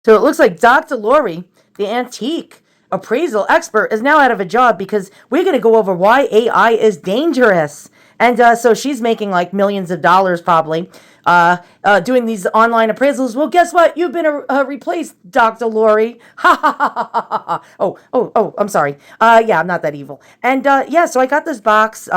So it looks like Dr. Lori, the antique appraisal expert, is now out of a job because we're going to go over why AI is dangerous. And so she's making like millions of dollars probably doing these online appraisals. Well, guess what? You've been replaced, Dr. Lori. Ha ha ha ha ha ha. Oh, I'm sorry. Yeah, I'm not that evil. And yeah, so I got this box.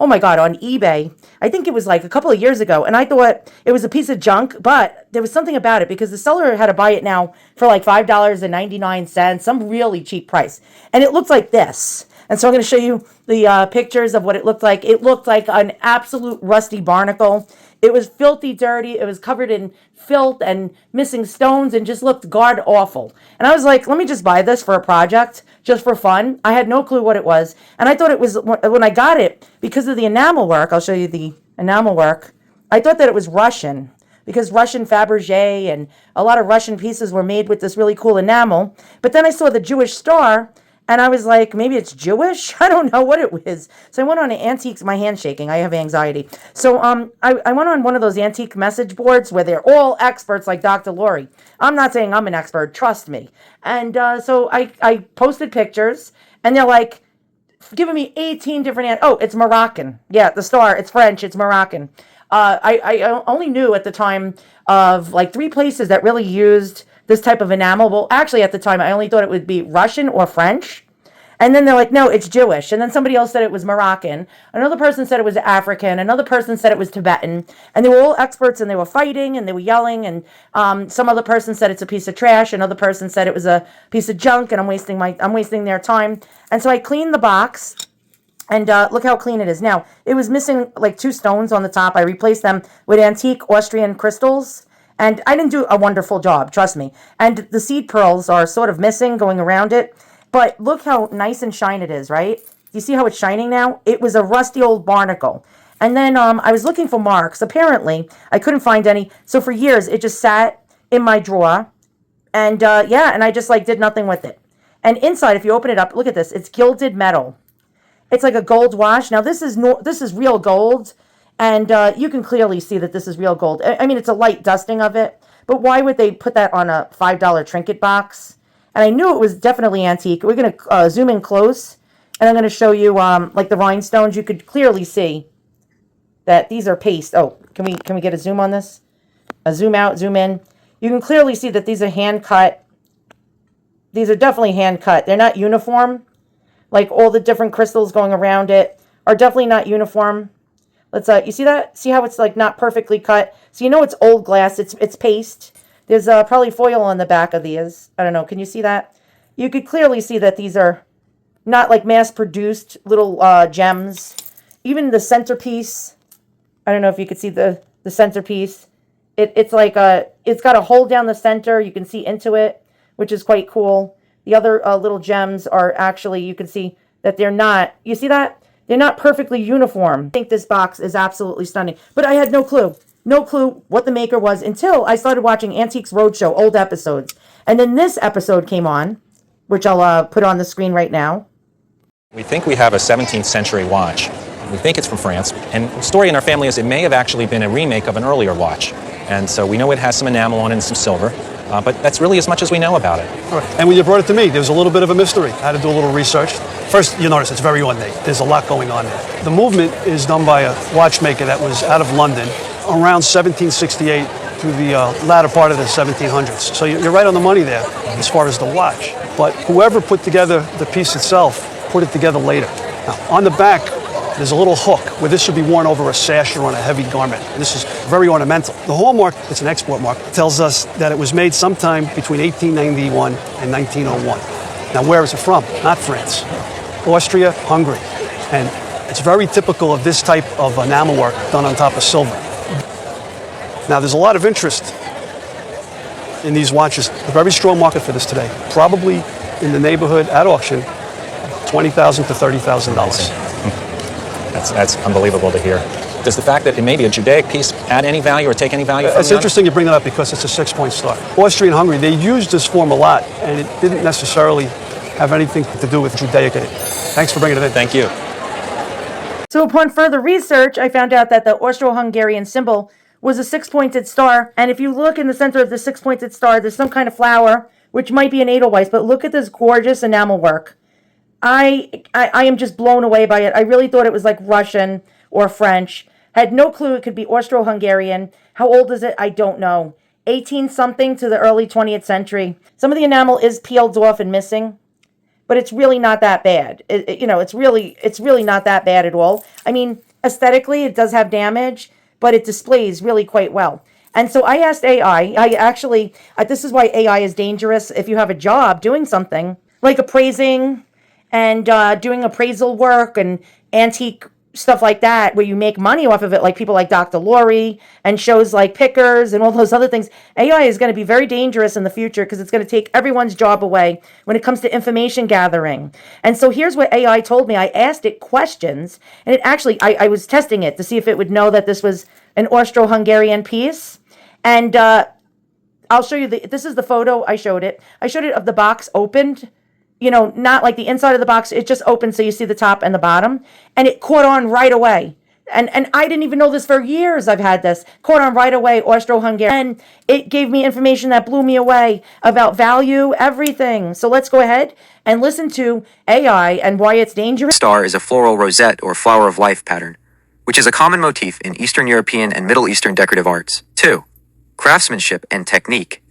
Oh my God, on eBay. I think it was like a couple of years ago. And I thought it was a piece of junk, but there was something about it because the seller had to buy it now for like $5.99, some really cheap price. And it looked like this. And so I'm going to show you the pictures of what it looked like. It looked like an absolute rusty barnacle. It was filthy dirty. It was covered in filth and missing stones and just looked god awful. And I was like, let me just buy this for a project, just for fun. I had no clue what it was. And I thought it was, when I got it, because of the enamel work, I'll show you the enamel work, I thought that it was Russian, because Russian Fabergé and a lot of Russian pieces were made with this really cool enamel. But then I saw the Jewish star, and I was like, maybe it's Jewish? I don't know what it was. So I went on an antiques, my hand's shaking, I have anxiety. So I went on one of those antique message boards where they're all experts like Dr. Lori. I'm not saying I'm an expert, trust me. And so I posted pictures, and they're like, giving me 18 different, oh, it's Moroccan. Yeah, the star, it's French, it's Moroccan. I only knew at the time of like 3 places that really used this type of enamel. Well, actually at the time, I only thought it would be Russian or French. And then they're like, no, it's Jewish. And then somebody else said it was Moroccan. Another person said it was African. Another person said it was Tibetan. And they were all experts, and they were fighting, and they were yelling. And some other person said it's a piece of trash. Another person said it was a piece of junk, and I'm wasting their time. And so I cleaned the box. And look how clean it is. Now, it was missing like 2 stones on the top. I replaced them with antique Austrian crystals. And I didn't do a wonderful job, trust me. And the seed pearls are sort of missing going around it. But look how nice and shiny it is, right? You see how it's shining now? It was a rusty old barnacle. And then I was looking for marks. Apparently, I couldn't find any. So for years, it just sat in my drawer. And yeah, and I just like did nothing with it. And inside, if you open it up, look at this. It's gilded metal. It's like a gold wash. Now, this is real gold. And you can clearly see that this is real gold. I mean, it's a light dusting of it. But why would they put that on a $5 trinket box? And I knew it was definitely antique. We're going to zoom in close. And I'm going to show you, like the rhinestones. You could clearly see that these are paste. Oh, can we get a zoom on this? A zoom out, zoom in. You can clearly see that these are hand cut. These are definitely hand cut. They're not uniform. Like all the different crystals going around it are definitely not uniform. Let's you see that? See how it's like not perfectly cut? So you know it's old glass. It's paste. There's probably foil on the back of these. I don't know. Can you see that? You could clearly see that these are not like mass-produced little gems. Even the centerpiece. I don't know if you could see the centerpiece. It's like it's got a hole down the center. You can see into it, which is quite cool. The other little gems are actually, you can see that they're not. You see that? They're not perfectly uniform. I think this box is absolutely stunning. But I had no clue. No clue what the maker was until I started watching Antiques Roadshow, old episodes. And then this episode came on, which I'll put on the screen right now. We think we have a 17th century watch. We think it's from France. And the story in our family is it may have actually been a remake of an earlier watch. And so we know it has some enamel on it and some silver. But that's really as much as we know about it. All right. And when you brought it to me, there was a little bit of a mystery. I had to do a little research. First, you notice it's very ornate. There's a lot going on there. The movement is done by a watchmaker that was out of London around 1768 through the latter part of the 1700s. So you're right on the money there as far as the watch. But whoever put together the piece itself put it together later. Now, on the back, there's a little hook where this should be worn over a sash or on a heavy garment. This is very ornamental. The hallmark, it's an export mark, tells us that it was made sometime between 1891 and 1901. Now, where is it from? Not France. Austria, Hungary. And it's very typical of this type of enamel work done on top of silver. Now, there's a lot of interest in these watches. A very strong market for this today. Probably in the neighborhood at auction, $20,000 to $30,000. That's unbelievable to hear. Does the fact that it may be a Judaic piece add any value or take any value from It's interesting you bring that up because it's a 6-point star. Austria and Hungary, they used this form a lot, and it didn't necessarily have anything to do with Judaic. Thanks for bringing it in. Thank you. So upon further research, I found out that the Austro-Hungarian symbol was a six-pointed star. And if you look in the center of the six-pointed star, there's some kind of flower, which might be an Edelweiss, but look at this gorgeous enamel work. I am just blown away by it. I really thought it was like Russian or French. Had no clue it could be Austro-Hungarian. How old is it? I don't know. 18 something to the early 20th century. Some of the enamel is peeled off and missing, but it's really not that bad. It's really not that bad at all. I mean, aesthetically, it does have damage, but it displays really quite well. And so I asked AI, this is why AI is dangerous if you have a job doing something like appraising and doing appraisal work and antique stuff like that, where you make money off of it, like people like Dr. Lori and shows like Pickers and all those other things. AI is going to be very dangerous in the future because it's going to take everyone's job away when it comes to information gathering. And so here's what AI told me. I asked it questions, and it actually, I was testing it to see if it would know that this was an Austro-Hungarian piece. And I'll show you, this is the photo I showed it. I showed it of the box opened, not like the inside of the box. It just opened so you see the top and the bottom. And it caught on right away. And I didn't even know this for years. I've had this. Caught on right away, Austro-Hungarian. And it gave me information that blew me away about value, everything. So let's go ahead and listen to AI and why it's dangerous. Star is a floral rosette or flower of life pattern, which is a common motif in Eastern European and Middle Eastern decorative arts. 2. Craftsmanship and technique.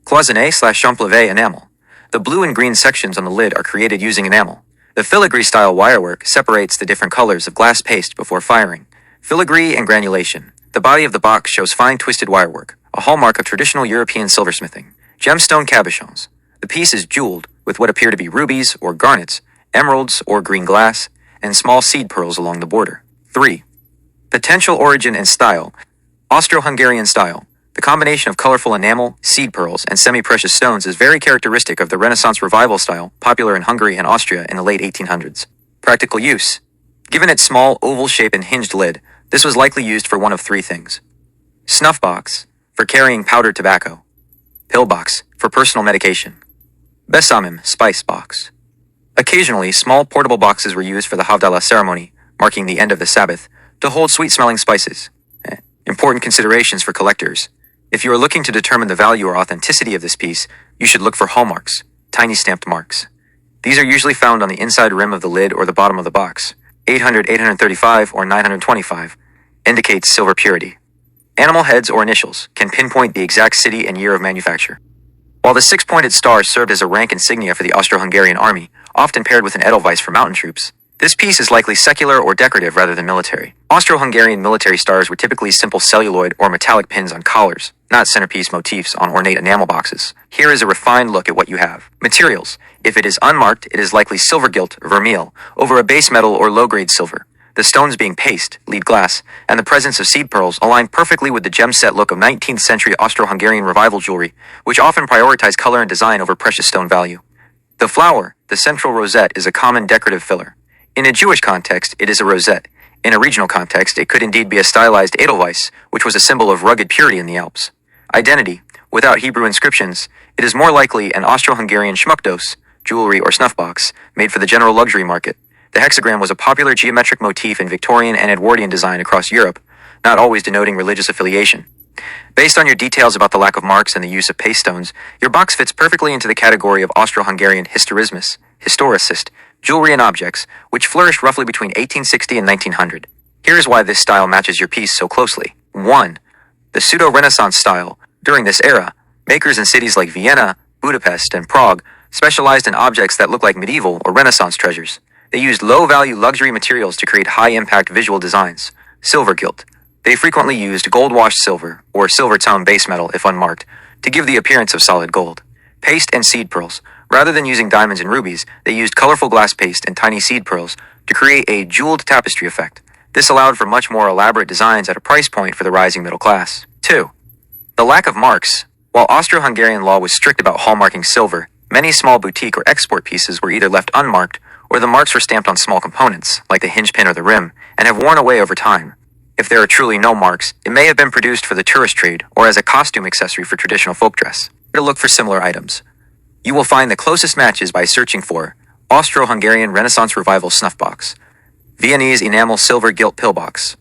Cloisonné/Champlevé enamel. The blue and green sections on the lid are created using enamel. The filigree-style wirework separates the different colors of glass paste before firing. Filigree and granulation. The body of the box shows fine twisted wirework, a hallmark of traditional European silversmithing. Gemstone cabochons. The piece is jeweled with what appear to be rubies or garnets, emeralds or green glass, and small seed pearls along the border. 3. Potential origin and style. Austro-Hungarian style. The combination of colorful enamel, seed pearls, and semi-precious stones is very characteristic of the Renaissance Revival style, popular in Hungary and Austria in the late 1800s. Practical use. Given its small, oval shape and hinged lid, this was likely used for one of three things. Snuff box, for carrying powdered tobacco. Pill box, for personal medication. Besamim, spice box. Occasionally, small portable boxes were used for the Havdalah ceremony, marking the end of the Sabbath, to hold sweet-smelling spices. Important considerations for collectors. If you are looking to determine the value or authenticity of this piece, you should look for hallmarks, tiny stamped marks. These are usually found on the inside rim of the lid or the bottom of the box. 800, 835, or 925 indicates silver purity. Animal heads or initials can pinpoint the exact city and year of manufacture. While the six-pointed star served as a rank insignia for the Austro-Hungarian army, often paired with an Edelweiss for mountain troops, this piece is likely secular or decorative rather than military. Austro-Hungarian military stars were typically simple celluloid or metallic pins on collars, not centerpiece motifs on ornate enamel boxes. Here is a refined look at what you have. Materials. If it is unmarked, it is likely silver gilt, vermeil, over a base metal or low-grade silver. The stones being paste, lead glass, and the presence of seed pearls align perfectly with the gem set look of 19th century Austro-Hungarian revival jewelry, which often prioritized color and design over precious stone value. The flower, the central rosette, is a common decorative filler. In a Jewish context, it is a rosette. In a regional context, it could indeed be a stylized Edelweiss, which was a symbol of rugged purity in the Alps. Identity. Without Hebrew inscriptions, it is more likely an Austro-Hungarian schmuckdose, jewelry or snuff box, made for the general luxury market. The hexagram was a popular geometric motif in Victorian and Edwardian design across Europe, not always denoting religious affiliation. Based on your details about the lack of marks and the use of paste stones, your box fits perfectly into the category of Austro-Hungarian historismus, historicist, jewelry and objects, which flourished roughly between 1860 and 1900. Here is why this style matches your piece so closely. 1. The pseudo-Renaissance style. During this era, makers in cities like Vienna, Budapest, and Prague specialized in objects that look like medieval or Renaissance treasures. They used low-value luxury materials to create high-impact visual designs. Silver gilt. They frequently used gold-washed silver, or silver-tone base metal if unmarked, to give the appearance of solid gold. Paste and seed pearls. Rather than using diamonds and rubies, they used colorful glass paste and tiny seed pearls to create a jeweled tapestry effect. This allowed for much more elaborate designs at a price point for the rising middle class. 2. The lack of marks. While Austro-Hungarian law was strict about hallmarking silver, many small boutique or export pieces were either left unmarked or the marks were stamped on small components, like the hinge pin or the rim, and have worn away over time. If there are truly no marks, it may have been produced for the tourist trade or as a costume accessory for traditional folk dress. To look for similar items. You will find the closest matches by searching for Austro-Hungarian Renaissance Revival snuff box, Viennese enamel silver gilt pill box,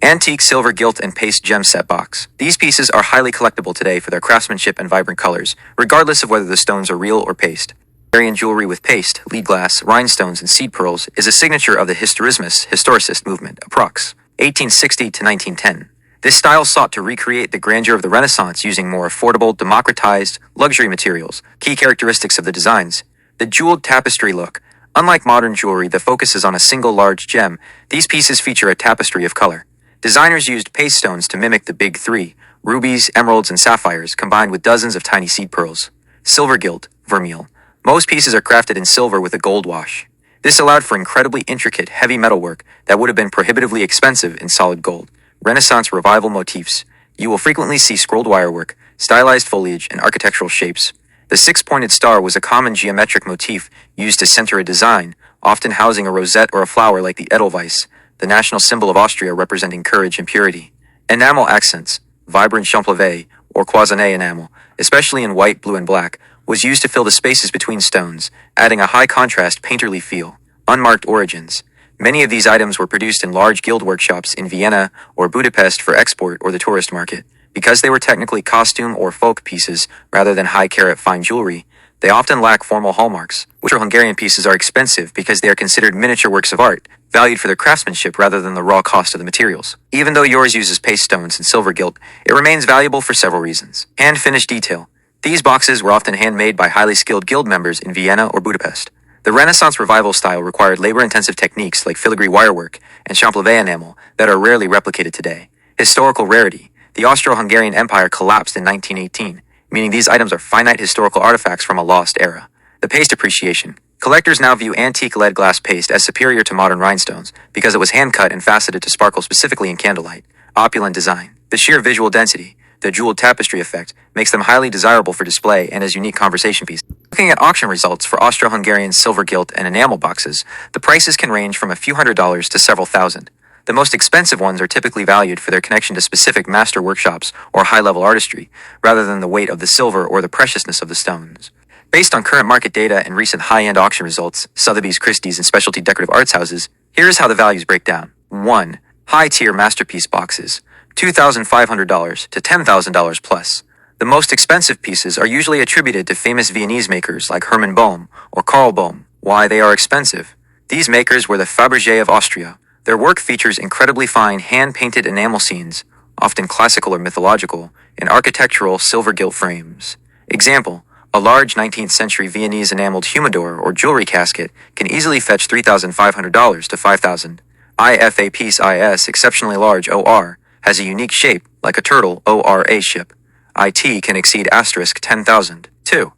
Antique silver gilt and paste gem set box. These pieces are highly collectible today for their craftsmanship and vibrant colors, regardless of whether the stones are real or paste. Hungarian jewelry with paste, lead glass, rhinestones, and seed pearls is a signature of the historicist movement, approx. 1860 to 1910. This style sought to recreate the grandeur of the Renaissance using more affordable, democratized, luxury materials. Key characteristics of the designs. The jeweled tapestry look. Unlike modern jewelry that focuses on a single large gem, these pieces feature a tapestry of color. Designers used paste stones to mimic the big three: rubies, emeralds, and sapphires, combined with dozens of tiny seed pearls. Silver gilt, vermeil. Most pieces are crafted in silver with a gold wash. This allowed for incredibly intricate, heavy metalwork that would have been prohibitively expensive in solid gold. Renaissance revival motifs. You will frequently see scrolled wirework, stylized foliage, and architectural shapes. The six-pointed star was a common geometric motif used to center a design, often housing a rosette or a flower like the Edelweiss, the national symbol of Austria representing courage and purity. Enamel accents, vibrant champleve or cloisonné enamel, especially in white, blue, and black, was used to fill the spaces between stones, adding a high-contrast painterly feel. Unmarked origins. Many of these items were produced in large guild workshops in Vienna or Budapest for export or the tourist market. Because they were technically costume or folk pieces rather than high-carat fine jewelry, they often lack formal hallmarks. Hungarian pieces are expensive because they are considered miniature works of art, valued for their craftsmanship rather than the raw cost of the materials. Even though yours uses paste stones and silver gilt, it remains valuable for several reasons. Hand-finished detail. These boxes were often handmade by highly skilled guild members in Vienna or Budapest. The Renaissance revival style required labor-intensive techniques like filigree wirework and champleve enamel that are rarely replicated today. Historical rarity. The Austro-Hungarian Empire collapsed in 1918, meaning these items are finite historical artifacts from a lost era. The paste appreciation. Collectors now view antique lead glass paste as superior to modern rhinestones because it was hand-cut and faceted to sparkle specifically in candlelight. Opulent design. The sheer visual density, the jeweled tapestry effect, makes them highly desirable for display and as unique conversation pieces. Looking at auction results for Austro-Hungarian silver gilt and enamel boxes, the prices can range from a few $100s to several thousand. The most expensive ones are typically valued for their connection to specific master workshops or high-level artistry, rather than the weight of the silver or the preciousness of the stones. Based on current market data and recent high-end auction results, Sotheby's, Christie's, and specialty decorative arts houses, here's how the values break down. 1. High-tier masterpiece boxes, $2,500 to $10,000 plus. The most expensive pieces are usually attributed to famous Viennese makers like Hermann Bohm or Karl Bohm. Why they are expensive? These makers were the Fabergé of Austria. Their work features incredibly fine hand-painted enamel scenes, often classical or mythological, in architectural silver gilt frames. Example, a large 19th century Viennese enameled humidor or jewelry casket can easily fetch $3,500 to $5,000. IFA piece IS, exceptionally large OR, has a unique shape like a turtle ORA ship. IT can exceed asterisk 10,000. 2.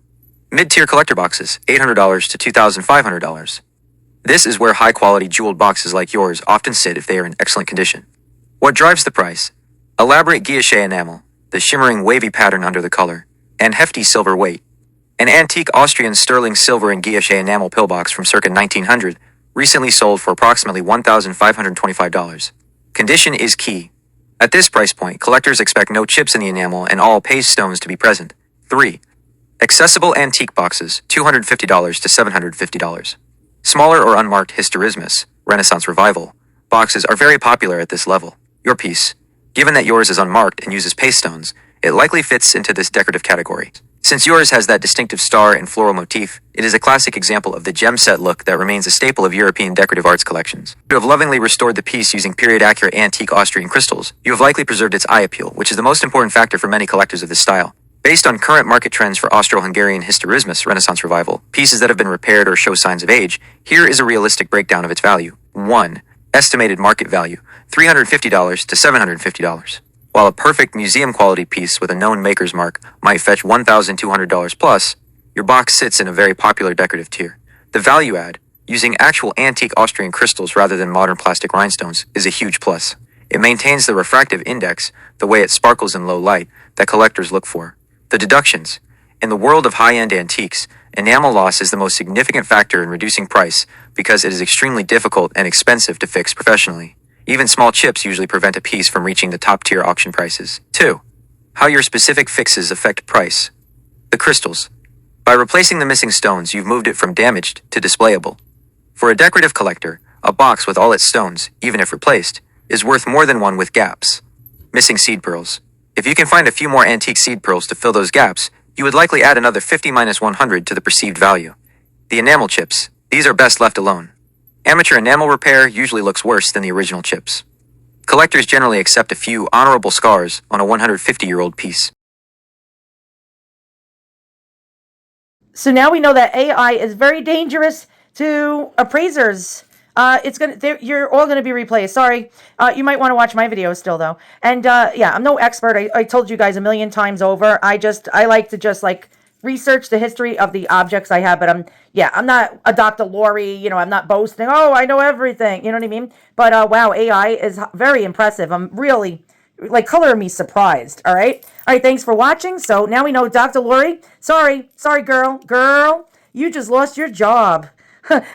Mid-tier collector boxes, $800 to $2,500. This is where high-quality jeweled boxes like yours often sit if they are in excellent condition. What drives the price? Elaborate guilloche enamel, the shimmering wavy pattern under the color, and hefty silver weight. An antique Austrian sterling silver and guilloche enamel pillbox from circa 1900 recently sold for approximately $1,525. Condition is key. At this price point, collectors expect no chips in the enamel and all paste stones to be present. 3. Accessible antique boxes, $250 to $750. Smaller or unmarked historismus, Renaissance revival, boxes are very popular at this level. Your piece, given that yours is unmarked and uses paste stones, it likely fits into this decorative category. Since yours has that distinctive star and floral motif, it is a classic example of the gem set look that remains a staple of European decorative arts collections. You have lovingly restored the piece using period-accurate antique Austrian crystals. You have likely preserved its eye appeal, which is the most important factor for many collectors of this style. Based on current market trends for Austro-Hungarian historismus Renaissance revival, pieces that have been repaired or show signs of age, here is a realistic breakdown of its value. 1. Estimated market value, $350 to $750. While a perfect museum-quality piece with a known maker's mark might fetch $1,200 plus, your box sits in a very popular decorative tier. The value add, using actual antique Austrian crystals rather than modern plastic rhinestones, is a huge plus. It maintains the refractive index, the way it sparkles in low light, that collectors look for. The deductions. In the world of high-end antiques, enamel loss is the most significant factor in reducing price because it is extremely difficult and expensive to fix professionally. Even small chips usually prevent a piece from reaching the top-tier auction prices. 2. How your specific fixes affect price. The crystals. By replacing the missing stones, you've moved it from damaged to displayable. For a decorative collector, a box with all its stones, even if replaced, is worth more than one with gaps. Missing seed pearls. If you can find a few more antique seed pearls to fill those gaps, you would likely add another 50 minus 100 to the perceived value. The enamel chips, these are best left alone. Amateur enamel repair usually looks worse than the original chips. Collectors generally accept a few honorable scars on a 150-year-old piece. So now we know that AI is very dangerous to appraisers. You're all gonna be replaced. Sorry. You might want to watch my videos still though. And yeah, I'm no expert. I told you guys a million times over. I like to just like research the history of the objects I have, but I'm not a Dr. Lori, I'm not boasting, oh, I know everything, you know what I mean? But wow, AI is very impressive. I'm really, like, color me surprised, all right? All right, thanks for watching. So now we know Dr. Lori, sorry, girl, you just lost your job.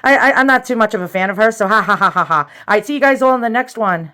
I'm not too much of a fan of her, so ha ha ha ha ha. All right, see you guys all in the next one.